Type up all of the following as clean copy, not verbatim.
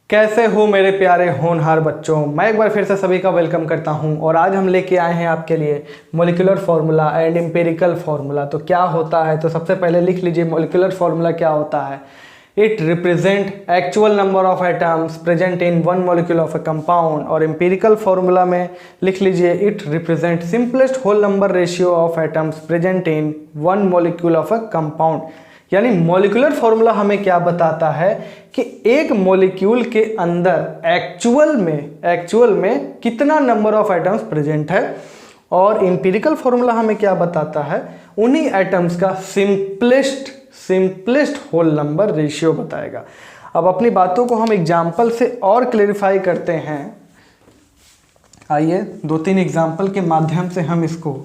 कैसे हो मेरे प्यारे होनहार बच्चों। मैं एक बार फिर से सभी का वेलकम करता हूं और आज हम लेके आए हैं आपके लिए molecular formula and empirical formula. तो क्या होता है, तो सबसे पहले लिख लीजिए मॉलिक्यूलर फार्मूला क्या होता है। It represent actual number of atoms present in one molecule of a compound. और एम्पिरिकल फार्मूला में लिख लीजिए it represent simplest whole number ratio of atoms present in one molecule of a compound. यानी molecular formula हमें क्या बताता है कि एक मॉलिक्यूल के अंदर एक्चुअल में कितना नंबर ऑफ एटम्स प्रेजेंट है। और एम्पिरिकल फार्मूला हमें क्या बताता है, उन्हीं एटम्स का सिंपलेस्ट होल नंबर रेशियो बताएगा। अब अपनी बातों को हम एग्जाम्पल से और क्लेरिफाई करते हैं। आइए 2-3 एग्जाम्पल के माध्यम से हम इसको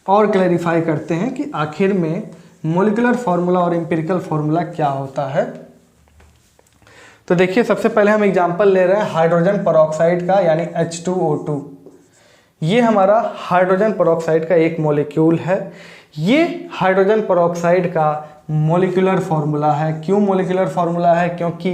और क्लेरिफाई करते हैं कि आखिर में मॉलिक्यूलर फार्मूला और एम्पिरिकल फार्मूला क्या होता है। तो देखिए, सबसे पहले हम एग्जांपल ले रहे हैं हाइड्रोजन पेरोक्साइड का, यानी H2O2। ये हमारा हाइड्रोजन पेरोक्साइड का एक मॉलिक्यूल है। ये हाइड्रोजन पेरोक्साइड का मॉलिक्यूलर फार्मूला है। क्यों मॉलिक्यूलर फार्मूला है? क्योंकि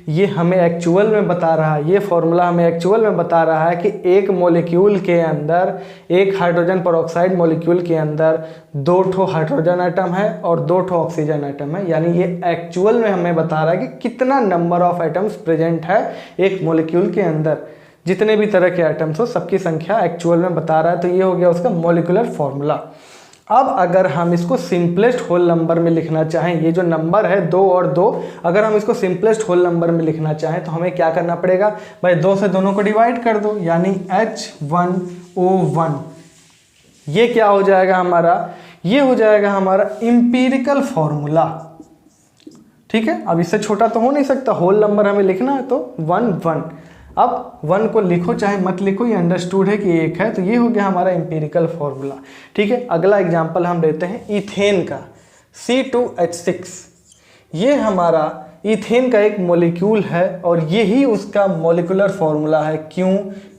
ये हमें एक्चुअल में बता रहा है, ये फार्मूला हमें एक्चुअल में बता रहा है कि एक मॉलिक्यूल के अंदर, एक हाइड्रोजन पेरोक्साइड मॉलिक्यूल के अंदर 2 ठो हाइड्रोजन एटम है और 2 ठो ऑक्सीजन एटम है। यानी ये एक्चुअल में हमें बता रहा है कि कितना नंबर ऑफ एटम्स प्रेजेंट है एक मॉलिक्यूल के अंदर। जितने भी तरह के एटम्स हो सबकी संख्या एक्चुअल में बता रहा है। तो ये हो गया उसका मॉलिक्यूलर फार्मूला। अब अगर हम इसको सिंपलेस्ट होल नंबर में लिखना चाहें, ये जो नंबर है 2 और 2, अगर हम इसको सिंपलेस्ट होल नंबर में लिखना चाहें तो हमें क्या करना पड़ेगा भाई, 2 से दोनों को डिवाइड कर दो, यानी H1O1। ये क्या हो जाएगा हमारा, ये हो जाएगा हमारा एम्पिरिकल फार्मूला। ठीक है, अब इससे छोटा तो हो नहीं सकता, होल नंबर हमें लिखना है तो 1 अब 1 को लिखो चाहे मत लिखो, ये अंडरस्टूड है कि 1 है। तो ये हो गया हमारा एम्पिरिकल फार्मूला। ठीक है, अगला एग्जांपल हम लेते हैं इथेन का, C2H6। ये हमारा इथेन का एक मॉलिक्यूल है और यही उसका मॉलिक्यूलर फार्मूला है। क्यों?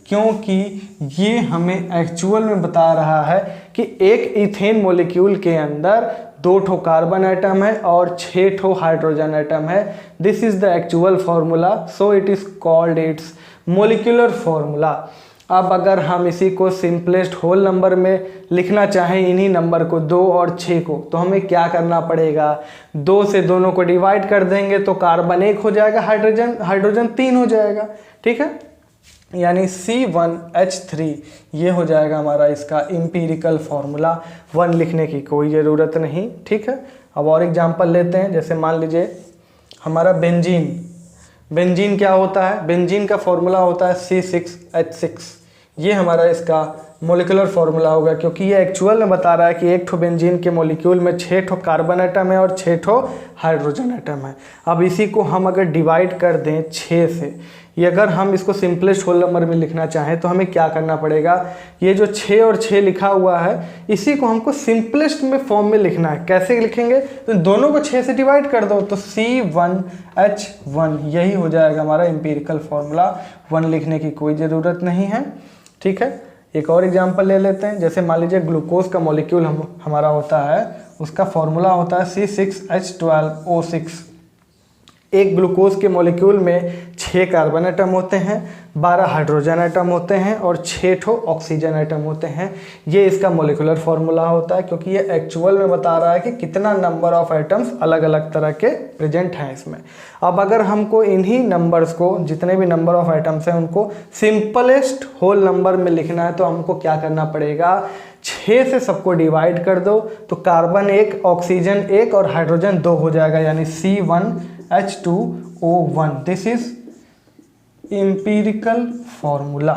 क्योंकि ये हमें एक्चुअल में बता रहा है कि एक इथेन मॉलिक्यूल के अंदर 2 ठो कार्बन एटम है और 6 ठो हाइड्रोजन एटम है। This is the actual formula, so it is called its molecular formula. अब अगर हम इसी को सिंपलेस्ट होल नंबर में लिखना चाहें, इन्हीं नंबर को 2 और 6 को, तो हमें क्या करना पड़ेगा, 2 से दोनों को डिवाइड कर देंगे तो कार्बन 1 हो जाएगा, हाइड्रोजन 3 हो जाएगा। ठीक है, यानी C1H3 ये हो जाएगा हमारा इसका एम्पिरिकल फार्मूला। 1 लिखने की कोई ज़रूरत नहीं। ठीक है, अब और एग्जांपल लेते हैं। जैसे मान लीजिए हमारा बेंजीन क्या होता है, बेंजीन का फार्मूला होता है C6H6। ये हमारा इसका मॉलिक्यूलर फार्मूला होगा, क्योंकि ये एक्चुअल में बता रहा है कि एक ठो बेंजीन के मॉलिक्यूल में 6 ठो कार्बन एटम है और 6 ठो हाइड्रोजन एटम है। अब इसी को हम अगर डिवाइड कर दें 6 से, ये अगर हम इसको सिंपलेस्ट होल नंबर में लिखना चाहें तो हमें क्या करना पड़ेगा, ये जो 6 और 6 लिखा हुआ है इसी को हमको सिंपलेस्ट में फॉर्म में लिखना है। कैसे लिखेंगे, तो दोनों को 6 से डिवाइड कर दो तो C1H1 यही हो जाएगा हमारा एम्पिरिकल फार्मूला। 1 लिखने की कोई ज़रूरत नहीं है। ठीक है, एक और एग्जांपल ले लेते हैं। जैसे मान लीजिए ग्लूकोज का मॉलिक्यूल हमारा होता है, उसका फार्मूला होता है C6H12O6। एक ग्लूकोज के मॉलिक्यूल में 6 कार्बन एटम होते हैं, 12 हाइड्रोजन एटम होते हैं और 6 ठो ऑक्सीजन एटम होते हैं। ये इसका मॉलिक्यूलर फार्मूला होता है, क्योंकि ये एक्चुअल में बता रहा है कि कितना नंबर ऑफ एटम्स अलग अलग तरह के प्रेजेंट हैं इसमें। अब अगर हमको इन्हीं नंबर्स को, जितने भी नंबर ऑफ एटम्स हैं उनको सिंपलेस्ट होल नंबर में लिखना है तो हमको क्या करना पड़ेगा, 6 से सबको डिवाइड कर दो तो कार्बन 1, ऑक्सीजन 1 और हाइड्रोजन 2 हो जाएगा, यानी C1H2O1। This is empirical formula.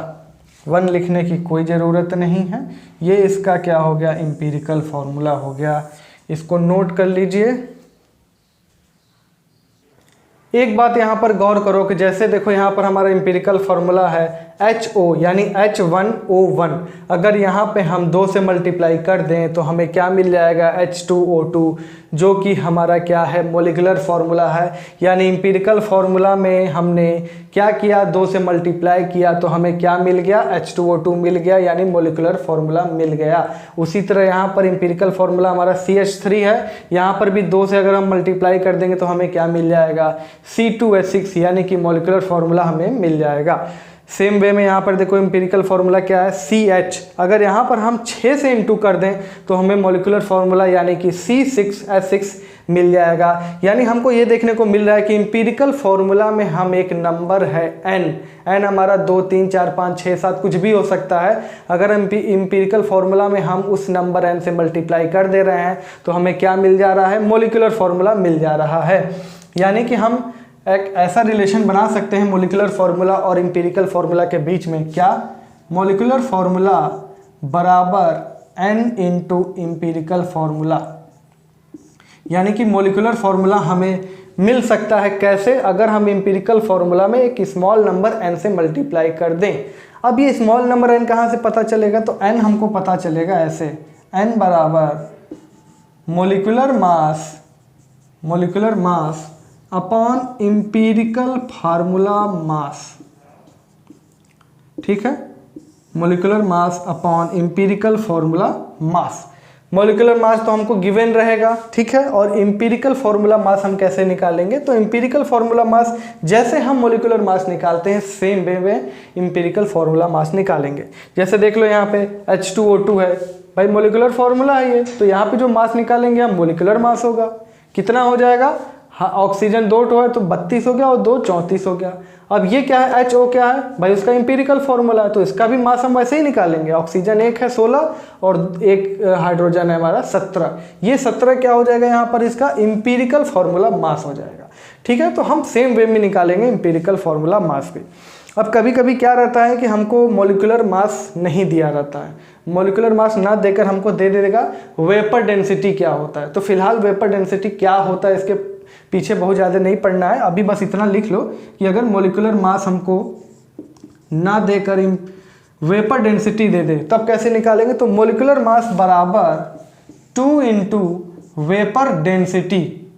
1 लिखने की कोई ज़रूरत नहीं है। ये इसका क्या हो गया, एम्पिरिकल फार्मूला हो गया। इसको नोट कर लीजिए। एक बात यहाँ पर गौर करो कि जैसे देखो यहाँ पर हमारा एम्पिरिकल फार्मूला है HO यानी H1O1, अगर यहाँ पे हम 2 से मल्टीप्लाई कर दें तो हमें क्या मिल जाएगा, H2O2, जो कि हमारा क्या है, मोलिकुलर फार्मूला है। यानी एम्पिरिकल फार्मूला में हमने क्या किया, 2 से मल्टीप्लाई किया तो हमें क्या मिल गया, H2O2 मिल गया, यानी मोलिकुलर फार्मूला मिल गया। उसी तरह यहाँ पर एम्पिरिकल फार्मूला हमारा CH3 है, यहाँ पर भी 2 से अगर हम मल्टीप्लाई कर देंगे तो हमें क्या मिल जाएगा, C2H6, यानी कि मोलिकुलर फार्मूला हमें मिल जाएगा। सेम वे में यहाँ पर देखो एम्पिरिकल फार्मूला क्या है, CH, अगर यहाँ पर हम 6 से इंटू कर दें तो हमें मोलिकुलर फार्मूला यानी कि C6H6 मिल जाएगा। यानी हमको ये देखने को मिल रहा है कि एम्पिरिकल फार्मूला में हम एक नंबर है n हमारा 2 3 4 5 6 7 कुछ भी हो सकता है। अगर एम्पिरिकल फार्मूला में हम उस नंबर n से मल्टीप्लाई कर दे रहे हैं तो हमें क्या मिल जा रहा है, मोलिकुलर फार्मूला मिल जा रहा है। यानी कि हम एक ऐसा रिलेशन बना सकते हैं मोलिकुलर फार्मूला और एम्पिरिकल फार्मूला के बीच में, क्या, मोलिकुलर फार्मूला बराबर n इंटू एम्पिरिकल फार्मूला। यानी कि मोलिकुलर फार्मूला हमें मिल सकता है कैसे, अगर हम एम्पिरिकल फार्मूला में एक स्मॉल नंबर n से मल्टीप्लाई कर दें। अब ये स्मॉल नंबर n कहाँ से पता चलेगा, तो n हमको पता चलेगा ऐसे, n बराबर molecular mass upon empirical formula mass. ठीक है, molecular mass upon empirical formula mass. Molecular mass तो हमको गिवन रहेगा, ठीक है, और एम्पिरिकल फार्मूला मास हम कैसे निकालेंगे, तो एम्पिरिकल फार्मूला मास जैसे हम मोलिकुलर मास निकालते हैं सेम वे में एम्पिरिकल फार्मूला मास निकालेंगे। जैसे देख लो यहाँ पे H2O2 है, भाई मोलिकुलर फार्मूला है ये, तो यहाँ पे जो मास निकालेंगे हम मोलिकुलर मास होगा, कितना हो जाएगा, हाँ, ऑक्सीजन 2 है तो 32 हो गया और 2 34 हो गया। अब ये क्या है, HO क्या है भाई, उसका एम्पिरिकल फार्मूला है, तो इसका भी मास हम वैसे ही निकालेंगे। ऑक्सीजन 1 है 16 और एक हाइड्रोजन है हमारा 17, ये 17 क्या हो जाएगा, यहाँ पर इसका एम्पिरिकल फार्मूला मास हो जाएगा। ठीक है, तो हम सेम वे में निकालेंगे एम्पिरिकल फार्मूला मास भी। अब कभी कभी क्या रहता है कि हमको मोलिकुलर मास नहीं दिया रहता है, मोलिकुलर मास ना देकर हमको दे देगा वेपर डेंसिटी क्या होता है। तो फिलहाल वेपर डेंसिटी क्या होता है इसके पीछे बहुत ज़्यादा नहीं पढ़ना है, अभी बस इतना लिख लो कि अगर मोलिकुलर मास हमको ना देकर वेपर डेंसिटी दे दे तब कैसे निकालेंगे, तो मोलिकुलर मास बराबर 2 इंटू वेपर डेंसिटी।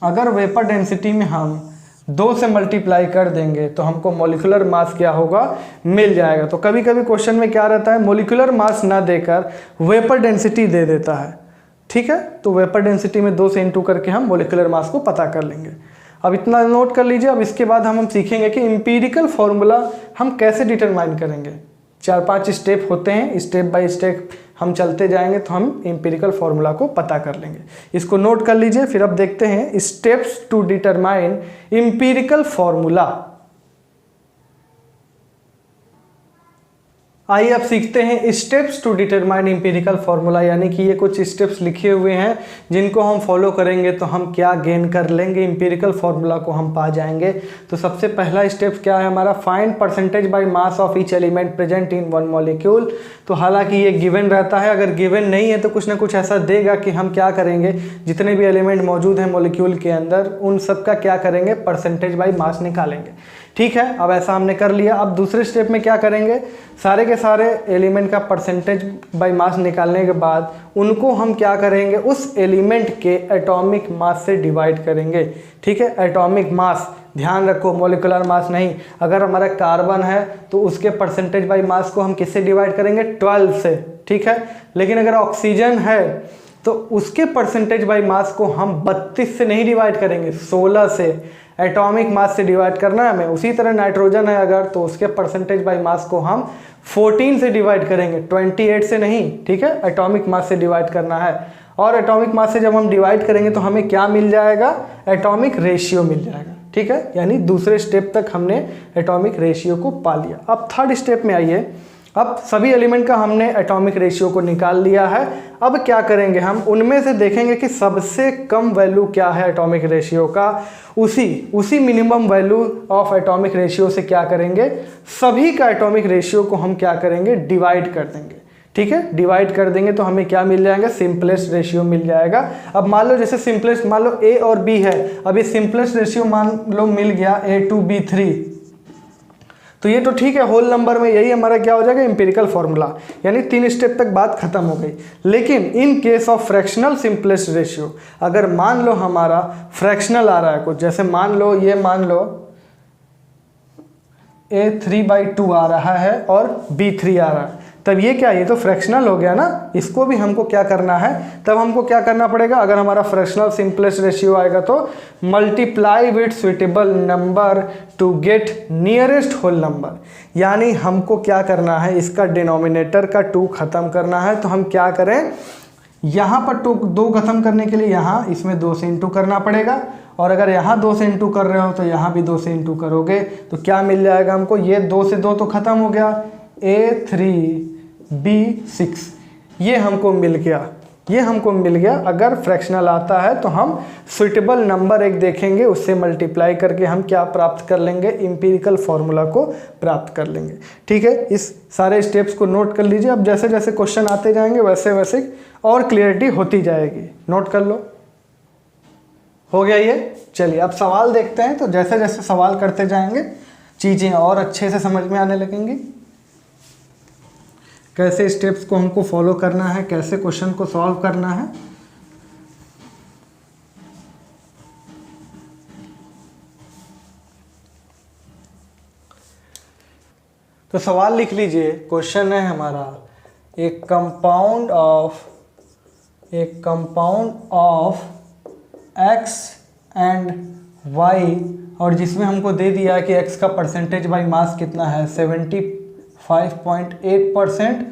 अगर वेपर डेंसिटी में हम 2 से मल्टीप्लाई कर देंगे तो हमको मोलिकुलर मास क्या होगा, मिल जाएगा। तो कभी कभी क्वेश्चन में क्या रहता है, मोलिकुलर मास ना देकर वेपर डेंसिटी दे देता है। ठीक है, तो वेपर डेंसिटी में 2 से इंटू करके हम मोलिकुलर मास को पता कर लेंगे। अब इतना नोट कर लीजिए। अब इसके बाद हम सीखेंगे कि एम्पिरिकल फार्मूला हम कैसे डिटरमाइन करेंगे। 4-5 स्टेप होते हैं, स्टेप बाय स्टेप हम चलते जाएंगे तो हम एम्पिरिकल फार्मूला को पता कर लेंगे। इसको नोट कर लीजिए। फिर अब देखते हैं steps to determine empirical formula. आइए अब सीखते हैं steps to determine empirical formula, यानी कि ये कुछ स्टेप्स लिखे हुए हैं जिनको हम फॉलो करेंगे तो हम क्या गेन कर लेंगे, एम्पिरिकल फार्मूला को हम पा जाएंगे। तो सबसे पहला स्टेप क्या है हमारा, find percentage by mass of each element present in one molecule. तो हालांकि ये गिवन रहता है, अगर गिवन नहीं है तो कुछ ना कुछ ऐसा देगा कि हम क्या करेंगे, जितने भी एलिमेंट मौजूद हैं मॉलिक्यूल के अंदर उन सब का क्या करेंगे, परसेंटेज बाय मास निकालेंगे। ठीक है, अब ऐसा हमने कर लिया। अब दूसरे स्टेप में क्या करेंगे, सारे के सारे एलिमेंट का परसेंटेज बाय मास निकालने के बाद उनको हम क्या करेंगे, उस एलिमेंट के एटॉमिक मास से डिवाइड करेंगे। ठीक है, एटॉमिक मास, ध्यान रखो मॉलिक्यूलर मास नहीं। अगर हमारा कार्बन है तो उसके परसेंटेज बाय मास को हम किससे डिवाइड करेंगे, 12 से। ठीक है, लेकिन अगर ऑक्सीजन है तो उसके परसेंटेज बाय मास को हम 32 से नहीं डिवाइड करेंगे, 16 से। एटॉमिक मास से डिवाइड करना है हमें। उसी तरह नाइट्रोजन है अगर, तो उसके परसेंटेज बाय मास को हम 14 से डिवाइड करेंगे, 28 से नहीं। ठीक है, एटॉमिक मास से डिवाइड करना है। और एटॉमिक मास से जब हम डिवाइड करेंगे तो हमें क्या मिल जाएगा, एटॉमिक रेशियो मिल जाएगा। ठीक है, यानी दूसरे स्टेप तक हमने एटॉमिक रेशियो को पा लिया। अब थर्ड स्टेप में आइए। अब सभी एलिमेंट का हमने एटॉमिक रेशियो को निकाल लिया है। अब क्या करेंगे, हम उनमें से देखेंगे कि सबसे कम वैल्यू क्या है एटॉमिक रेशियो का, उसी minimum value of atomic ratio से क्या करेंगे, सभी का एटॉमिक रेशियो को हम क्या करेंगे, डिवाइड कर देंगे। ठीक है, डिवाइड कर देंगे तो हमें क्या मिल जाएगा, सिंपलेस्ट रेशियो मिल जाएगा। अब मान लो जैसे सिंपलेस्ट, मान लो ए और बी है, अब ये सिंपलेस्ट रेशियो मान लो मिल गया A2B3, तो ये तो ठीक है, होल नंबर में यही हमारा क्या हो जाएगा, एम्पिरिकल फॉर्मूला, यानी 3 स्टेप तक बात खत्म हो गई। लेकिन in case of fractional simplest ratio, अगर मान लो हमारा फ्रैक्शनल आ रहा है कुछ, जैसे मान लो ये मान लो A3/2 आ रहा है और B3 आ रहा है, तब ये क्या, ये तो फ्रैक्शनल हो गया ना, इसको भी हमको क्या करना है, तब हमको क्या करना पड़ेगा, अगर हमारा फ्रैक्शनल सिंपलेस्ट रेशियो आएगा तो multiply with suitable number to get nearest whole number, यानी हमको क्या करना है, इसका डिनोमिनेटर का 2 खत्म करना है। तो हम क्या करें, यहाँ पर 2 खत्म करने के लिए यहाँ इसमें 2 से इंटू करना पड़ेगा, और अगर यहाँ 2 से इंटू कर रहे हो तो यहाँ भी 2 से इंटू करोगे तो क्या मिल जाएगा हमको, ये 2 से 2 तो खत्म हो गया, A3B6 ये हमको मिल गया, ये हमको मिल गया। अगर फ्रैक्शनल आता है तो हम सुइटेबल नंबर एक देखेंगे, उससे मल्टीप्लाई करके हम क्या प्राप्त कर लेंगे, एम्पिरिकल फॉर्मूला को प्राप्त कर लेंगे। ठीक है, इस सारे स्टेप्स को नोट कर लीजिए। अब जैसे जैसे क्वेश्चन आते जाएंगे वैसे वैसे और क्लियरिटी होती जाएगी, नोट कर लो। हो गया ये, चलिए अब सवाल देखते हैं। तो जैसे जैसे सवाल करते जाएंगे चीज़ें और अच्छे से समझ में आने लगेंगी, कैसे स्टेप्स को हमको फॉलो करना है, कैसे क्वेश्चन को सॉल्व करना है। तो सवाल लिख लीजिए, क्वेश्चन है हमारा एक compound of x and y, और जिसमें हमको दे दिया है कि x का परसेंटेज बाई मास कितना है 75.8%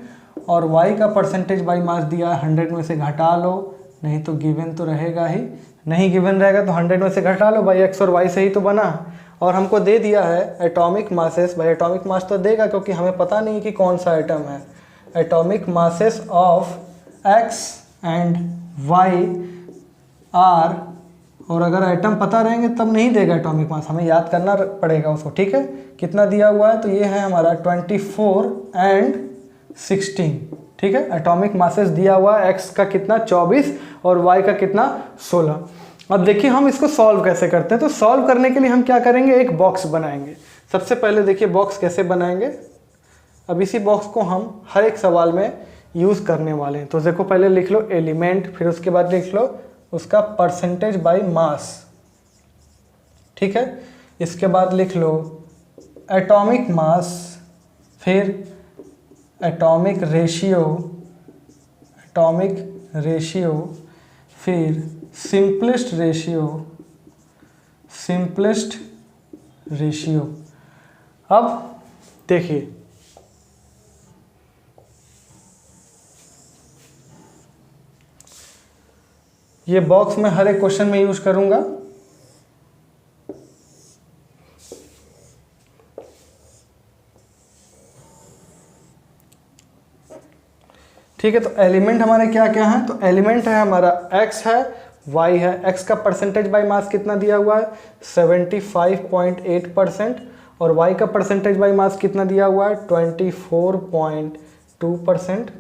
और y का परसेंटेज बाई मास दिया है 100 में से घटा लो, नहीं तो गिवन तो रहेगा ही, नहीं गिवन रहेगा तो 100 में से घटा लो, भाई x और y से ही तो बना। और हमको दे दिया है एटॉमिक मासेस, भाई एटॉमिक मास तो देगा क्योंकि हमें पता नहीं कि कौन सा एटम है। Atomic masses of x and y are, और अगर एटम पता रहेंगे तब नहीं देगा एटॉमिक मास, हमें याद करना पड़ेगा उसको। ठीक है, कितना दिया हुआ है, तो ये है हमारा 24 एंड 16। ठीक है, एटॉमिक मासेस दिया हुआ है, x का कितना 24 और y का कितना 16। अब देखिए हम इसको सॉल्व कैसे करते हैं। तो सॉल्व करने के लिए हम क्या करेंगे, एक बॉक्स बनाएंगे। सबसे पहले देखिए बॉक्स कैसे बनाएंगे। अब इसी बॉक्स को हम हर एक सवाल में यूज़ करने वाले हैं। तो देखो पहले लिख लो एलिमेंट, फिर उसके बाद लिख लो उसका परसेंटेज बाय मास। ठीक है, इसके बाद लिख लो एटॉमिक मास, फिर एटॉमिक रेशियो, फिर सिंपलेस्ट रेशियो। अब देखिए ये बॉक्स मैं हर एक क्वेश्चन में यूज करूंगा। ठीक है, तो एलिमेंट हमारे क्या क्या हैं, तो एलिमेंट है हमारा x है, y है। x का परसेंटेज बाय मास कितना दिया हुआ है 75.8% और y का परसेंटेज बाय मास कितना दिया हुआ है 24.2%।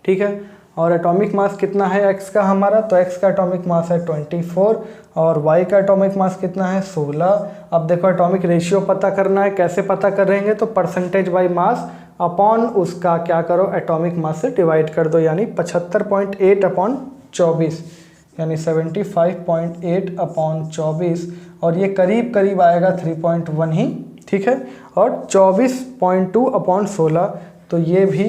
ठीक है, और एटॉमिक मास कितना है x का हमारा, तो x का एटॉमिक मास है 24 और y का एटॉमिक मास कितना है 16। अब देखो एटॉमिक रेशियो पता करना है, कैसे पता करेंगे, तो परसेंटेज बाय मास अपॉन उसका क्या करो एटॉमिक मास से डिवाइड कर दो, यानी 75.8 अपॉन 24 यानी 75.8 अपॉन 24, और ये करीब करीब आएगा 3.1 ही। ठीक है, और 24.2 अपॉन 16, तो ये भी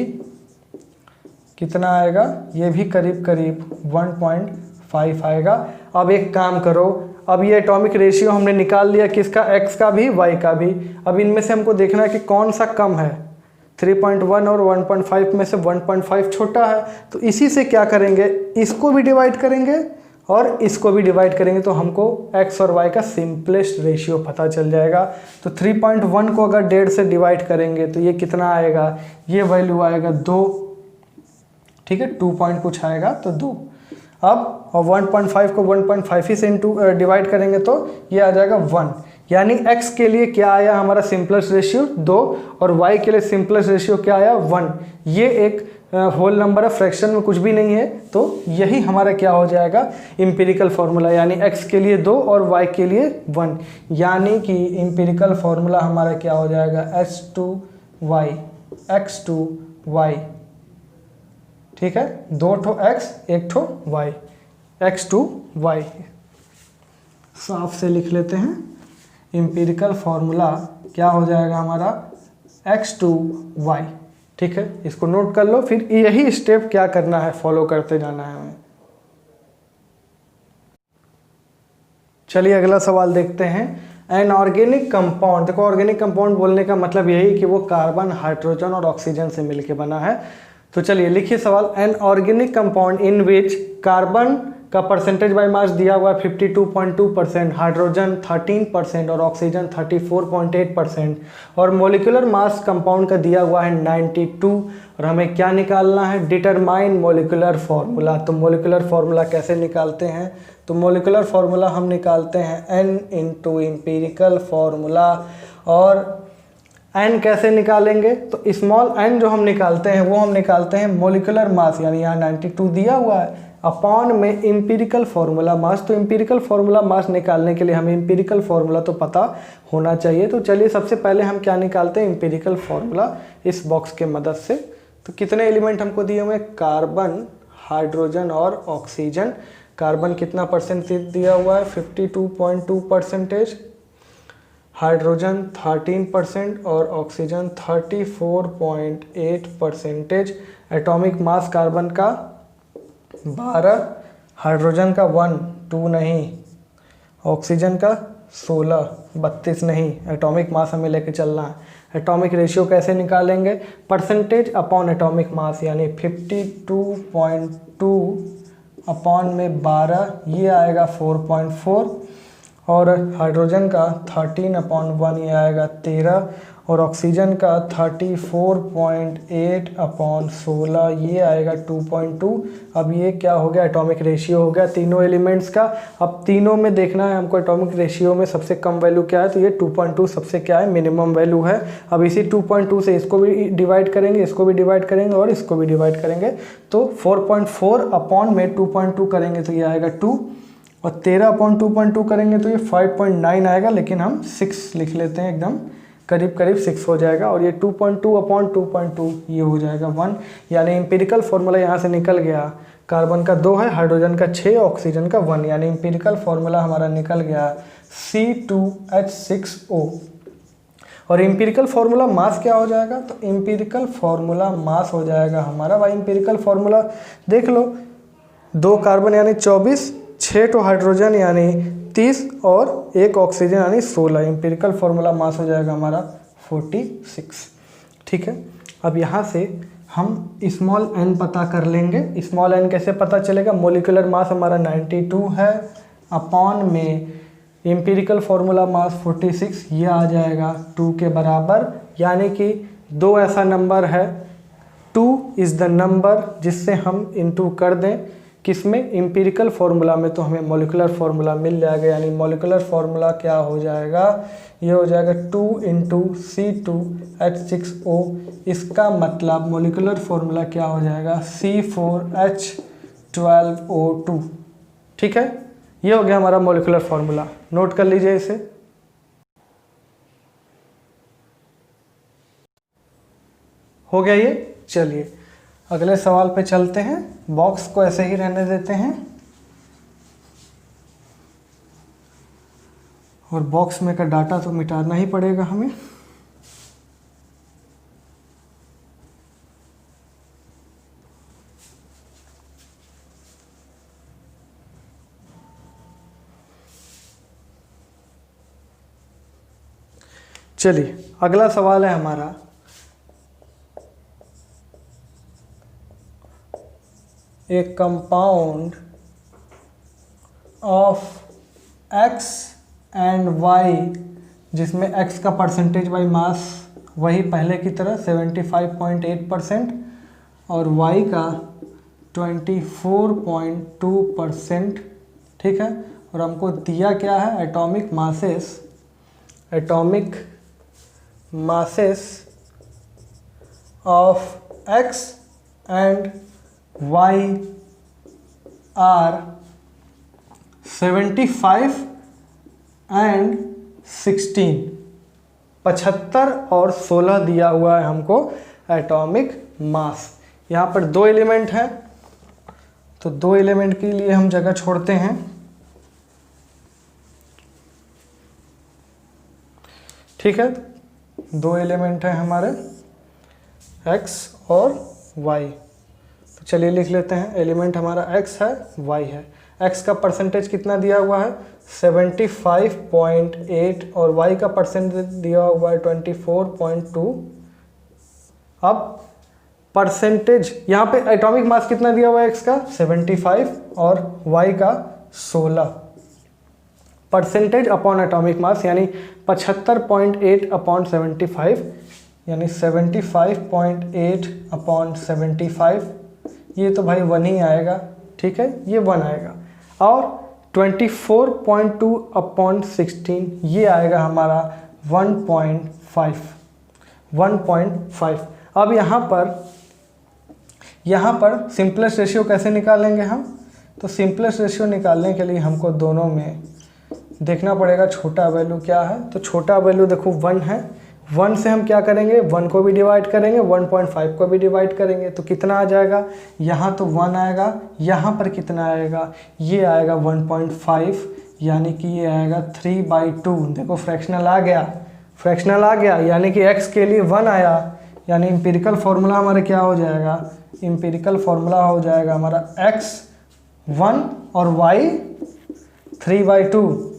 कितना आएगा, ये भी करीब करीब 1.5 आएगा। अब एक काम करो, अब ये एटॉमिक रेशियो हमने निकाल लिया किसका, x का भी y का भी। अब इनमें से हमको देखना है कि कौन सा कम है, 3.1 और 1.5 में से 1.5 छोटा है। तो इसी से क्या करेंगे, इसको भी डिवाइड करेंगे और इसको भी डिवाइड करेंगे, तो हमको x और y का सिंपलेस्ट रेशियो पता चल जाएगा। तो 3.1 को अगर 1.5 से डिवाइड करेंगे तो ये कितना आएगा, ये वैल्यू आएगा 2। ठीक है, 2 पॉइंट कुछ आएगा तो 2। अब और 1.5 को 1.5 ही से डिवाइड करेंगे तो ये आ जाएगा 1, यानी x के लिए क्या आया हमारा सिंपलेस्ट रेशियो 2 और y के लिए सिंपलेस्ट रेशियो क्या आया 1। ये एक होल नंबर है, फ्रैक्शन में कुछ भी नहीं है, तो यही हमारा क्या हो जाएगा इम्पीरिकल फार्मूला, यानी x के लिए 2 और y के लिए 1, यानी कि इम्पीरिकल फार्मूला हमारा क्या हो जाएगा x2y, x2y, ठीक है, 2 ठो x 1 ठो y, x2y। साफ से लिख लेते हैं, इम्पीरिकल फार्मूला क्या हो जाएगा हमारा x2y, ठीक है, इसको नोट कर लो। फिर यही स्टेप क्या करना है, फॉलो करते जाना है हमें। चलिए अगला सवाल देखते हैं। एन ऑर्गेनिक कंपाउंड, देखो ऑर्गेनिक कंपाउंड बोलने का मतलब यही कि वो कार्बन, हाइड्रोजन और ऑक्सीजन से मिलकर बना है। तो चलिए लिखिए सवाल, an organic compound in which carbon का परसेंटेज बाय मास दिया हुआ है 52.2%, हाइड्रोजन 13% और ऑक्सीजन 34.8%, और मोलिकुलर मास कंपाउंड का दिया हुआ है 92, और हमें क्या निकालना है, डिटरमाइन मोलिकुलर फार्मूला। तो मोलिकुलर फार्मूला कैसे निकालते हैं, तो मोलिकुलर फार्मूला हम निकालते हैं n इंटू इम्पीरिकल फार्मूला। और n कैसे निकालेंगे, तो स्मॉल n जो हम निकालते हैं वो हम निकालते हैं मोलिकुलर मास, यानी यहाँ 92 दिया हुआ है, अपॉन में इम्पीरिकल फार्मूला मास। तो इम्पीरिकल फार्मूला मास निकालने के लिए हमें इम्पीरिकल फार्मूला तो पता होना चाहिए। तो चलिए सबसे पहले हम क्या निकालते हैं, इम्पीरिकल फार्मूला इस बॉक्स के मदद से। तो कितने एलिमेंट हमको दिए हुए, कार्बन, हाइड्रोजन और ऑक्सीजन। कार्बन कितना परसेंटेज दिया हुआ है 52.2%, हाइड्रोजन 13% और ऑक्सीजन 34.8%। एटॉमिक मास कार्बन का 12, हाइड्रोजन का 1, 2 नहीं, ऑक्सीजन का 16, 32 नहीं, एटॉमिक मास हमें लेके चलना है। एटॉमिक रेशियो कैसे निकालेंगे, परसेंटेज अपॉन एटॉमिक मास, यानी 52.2 अपॉन में 12, ये आएगा 4.4, और हाइड्रोजन का 13/1 ये आएगा 13, और ऑक्सीजन का 34.8 अपॉन 16 ये आएगा 2.2। अब ये क्या हो गया, एटॉमिक रेशियो हो गया तीनों एलिमेंट्स का। अब तीनों में देखना है हमको एटॉमिक रेशियो में सबसे कम वैल्यू क्या है, तो ये 2.2 सबसे क्या है, मिनिमम वैल्यू है। अब इसी 2.2 से इसको भी डिवाइड करेंगे, इसको भी डिवाइड करेंगे और इसको भी डिवाइड करेंगे। तो 4.4 अपॉन में 2.2 करेंगे तो ये आएगा 2, और 13/2.2 करेंगे तो ये 5.9 आएगा, लेकिन हम 6 लिख लेते हैं, एकदम करीब करीब 6 हो जाएगा। और ये 2.2 अपॉन 2.2 ये हो जाएगा 1, यानी इम्पीरिकल फार्मूला यहाँ से निकल गया। कार्बन का 2 है, हाइड्रोजन का 6, ऑक्सीजन का 1, यानी इम्पीरिकल फार्मूला हमारा निकल गया C2H6O। और इम्पीरिकल फार्मूला मास क्या हो जाएगा, तो इम्पीरिकल फार्मूला मास हो जाएगा हमारा, भाई इम्पीरिकल फार्मूला देख लो, 2 कार्बन यानी 24, 6 तो हाइड्रोजन यानी 30 और 1 ऑक्सीजन यानी 16। इम्पीरिकल फार्मूला मास हो जाएगा हमारा 46, ठीक है। अब यहाँ से हम स्मॉल n पता कर लेंगे। स्मॉल n कैसे पता चलेगा, मोलिकुलर मास हमारा 92 है, अपॉन में इम्पीरिकल फार्मूला मास 46, ये आ जाएगा 2 के बराबर, यानी कि 2 ऐसा नंबर है, 2 इज़ द नंबर जिससे हम इनटू कर दें किसमें, इम्पीरिकल फार्मूला में, तो हमें मोलिकुलर फार्मूला मिल जाएगा। यानी मोलिकुलर फार्मूला क्या हो जाएगा, ये हो जाएगा 2 इंटू C2H6O। इसका मतलब मोलिकुलर फार्मूला क्या हो जाएगा, C4H12O2, ठीक है। ये हो गया हमारा मोलिकुलर फार्मूला, नोट कर लीजिए इसे। हो गया ये। चलिए अगले सवाल पे चलते हैं, बॉक्स को ऐसे ही रहने देते हैं और बॉक्स में का डाटा तो मिटाना ही पड़ेगा हमें। चलिए अगला सवाल है हमारा, a compound of x and y, जिसमें x का परसेंटेज बाई मास वही पहले की तरह 75.8% और y का 24.2%, ठीक है। और हमको दिया क्या है, atomic masses of x and y are 75 and 16, 75 और 16 दिया हुआ है हमको एटॉमिक मास। यहाँ पर 2 एलिमेंट हैं, तो 2 एलिमेंट के लिए हम जगह छोड़ते हैं। ठीक है, 2 एलिमेंट हैं हमारे x और y। तो चलिए लिख लेते हैं, एलिमेंट हमारा x है, y है। x का परसेंटेज कितना दिया हुआ है 75.8 और y का परसेंटेज दिया हुआ है 24.2। अब परसेंटेज यहाँ पे एटॉमिक मास कितना दिया हुआ है x का 75 और y का 16। परसेंटेज अपॉन एटॉमिक मास यानी 75.8 अपॉन 75 यानी 75.8 अपॉन 75, ये तो भाई 1 ही आएगा। ठीक है, ये 1 आएगा। और 24.2 अपॉन 16 ये आएगा हमारा 1.5। अब यहाँ पर सिंपलेस्ट रेशियो कैसे निकालेंगे हम? तो सिंपलेस्ट रेशियो निकालने के लिए हमको दोनों में देखना पड़ेगा छोटा वैल्यू क्या है। तो छोटा वैल्यू देखो 1 है, 1 से हम क्या करेंगे 1 को भी डिवाइड करेंगे, 1.5 को भी डिवाइड करेंगे, तो कितना आ जाएगा? यहाँ तो 1 आएगा, यहाँ पर कितना आएगा? ये आएगा 1.5, यानी कि ये आएगा 3/2। देखो फ्रैक्शनल आ गया, यानी कि x के लिए 1 आया, यानी एम्पिरिकल फॉर्मूला हमारा क्या हो जाएगा? एम्पिरिकल फॉर्मूला हो जाएगा हमारा x 1 और y 3/2।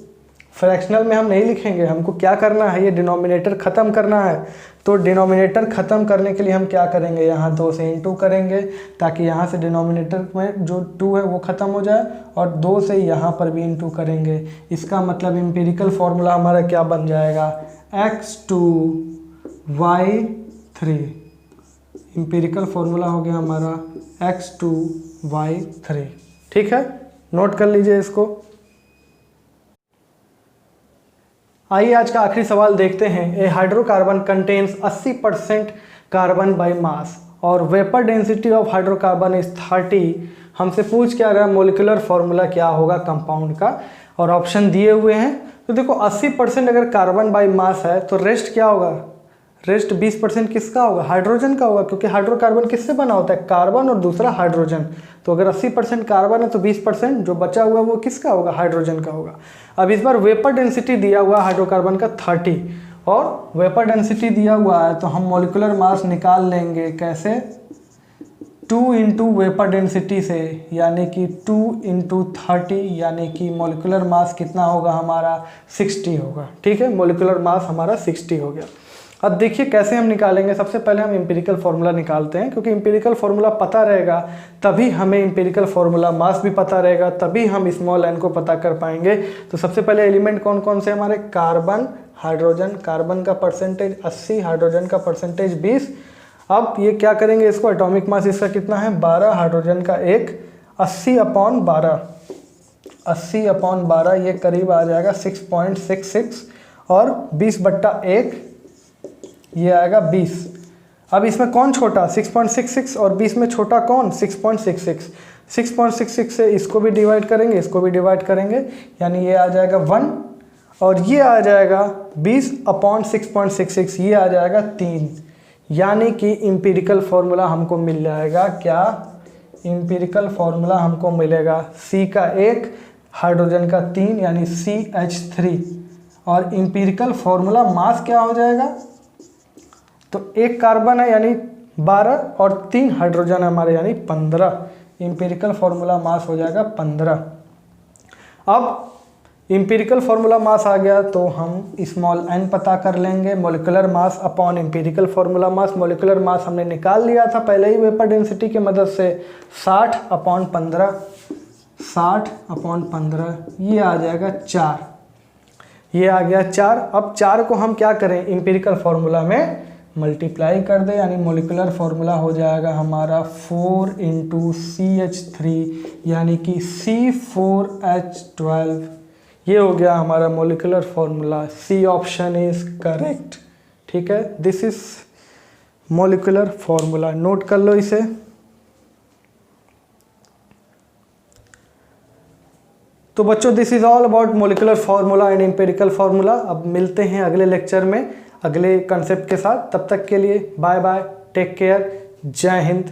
फ्रैक्शनल में हम नहीं लिखेंगे, हमको क्या करना है, ये डिनोमिनेटर ख़त्म करना है। तो डिनोमिनेटर ख़त्म करने के लिए हम क्या करेंगे, यहाँ 2 से इंटू करेंगे ताकि यहाँ से डिनोमिनेटर में जो 2 है वो ख़त्म हो जाए, और 2 से यहाँ पर भी इंटू करेंगे। इसका मतलब एम्पिरिकल फॉर्मूला हमारा क्या बन जाएगा? x2 y3। एम्पिरिकल फॉर्मूला हो गया हमारा x2 y3। ठीक है, नोट कर लीजिए इसको। आइए आज का आखिरी सवाल देखते हैं। A hydrocarbon contains 80% carbon by mass और vapour density of hydrocarbon is 30। हमसे पूछ क्या रहा है, मोलिकुलर फॉर्मूला क्या होगा कंपाउंड का, और ऑप्शन दिए हुए हैं। तो देखो 80% अगर कार्बन बाय मास है तो रेस्ट क्या होगा? रेस्ट 20% किसका होगा? हाइड्रोजन का होगा, क्योंकि हाइड्रोकार्बन किससे बना होता है? कार्बन और दूसरा हाइड्रोजन। तो अगर 80% कार्बन है तो 20% जो बचा हुआ वो किसका होगा? हाइड्रोजन का होगा। अब इस बार वेपर डेंसिटी दिया हुआ हाइड्रोकार्बन का 30 और वेपर डेंसिटी दिया हुआ है, तो हम मॉलिक्यूलर मास निकाल लेंगे। कैसे? 2 इंटू वेपर डेंसिटी से, यानी कि 2 इंटू 30, यानी कि मॉलिक्यूलर मास कितना होगा हमारा? 60 होगा। ठीक है, मॉलिक्यूलर मास हमारा 60 हो गया। अब देखिए कैसे हम निकालेंगे। सबसे पहले हम एम्पिरिकल फार्मूला निकालते हैं, क्योंकि एम्पिरिकल फार्मूला पता रहेगा तभी हमें एम्पिरिकल फार्मूला मास भी पता रहेगा, तभी हम स्मॉल n को पता कर पाएंगे। तो सबसे पहले एलिमेंट कौन कौन से हमारे? Carbon, hydrogen. कार्बन का परसेंटेज 80, हाइड्रोजन का परसेंटेज 20। अब ये क्या करेंगे, इसको एटॉमिक मास इसका कितना है? 12, हाइड्रोजन का 1। 80/12, 80/12 ये करीब आ जाएगा 6.66, और 20/1 ये आएगा 20। अब इसमें कौन छोटा? 6.66, और 20 में छोटा कौन? 6.66। 6.66 से इसको भी डिवाइड करेंगे, इसको भी डिवाइड करेंगे, यानी ये आ जाएगा 1, और ये आ जाएगा 20/6.66, ये आ जाएगा 3। यानी कि एम्पिरिकल फॉर्मूला हमको मिल जाएगा क्या? एम्पिरिकल फॉर्मूला हमको मिलेगा C का 1, हाइड्रोजन का 3, यानी CH3। और एम्पिरिकल फॉर्मूला मास क्या हो जाएगा? तो 1 कार्बन है यानी 12, और 3 हाइड्रोजन है हमारे यानी 15। एम्पिरिकल फॉर्मूला मास हो जाएगा 15। अब एम्पिरिकल फॉर्मूला मास आ गया तो हम स्मॉल n पता कर लेंगे, molecular mass upon empirical formula mass. Molecular mass हमने निकाल लिया था पहले ही वेपर डेंसिटी की मदद से, 60/15, 60/15, ये आ जाएगा 4। ये आ गया 4। अब 4 को हम क्या करें? एम्पिरिकल फॉर्मूला में मल्टीप्लाई कर दे, यानी मोलिकुलर फॉर्मूला हो जाएगा हमारा 4 इंटू CH3, यानी कि C4H12। ये हो गया हमारा molecular formula. C option is correct. ठीक है, this is molecular formula. Note कर लो इसे। तो बच्चों this is all about molecular formula and empirical formula. अब मिलते हैं अगले लेक्चर में अगले कंसेप्ट के साथ। तब तक के लिए बाय बाय, टेक केयर, जय हिंद।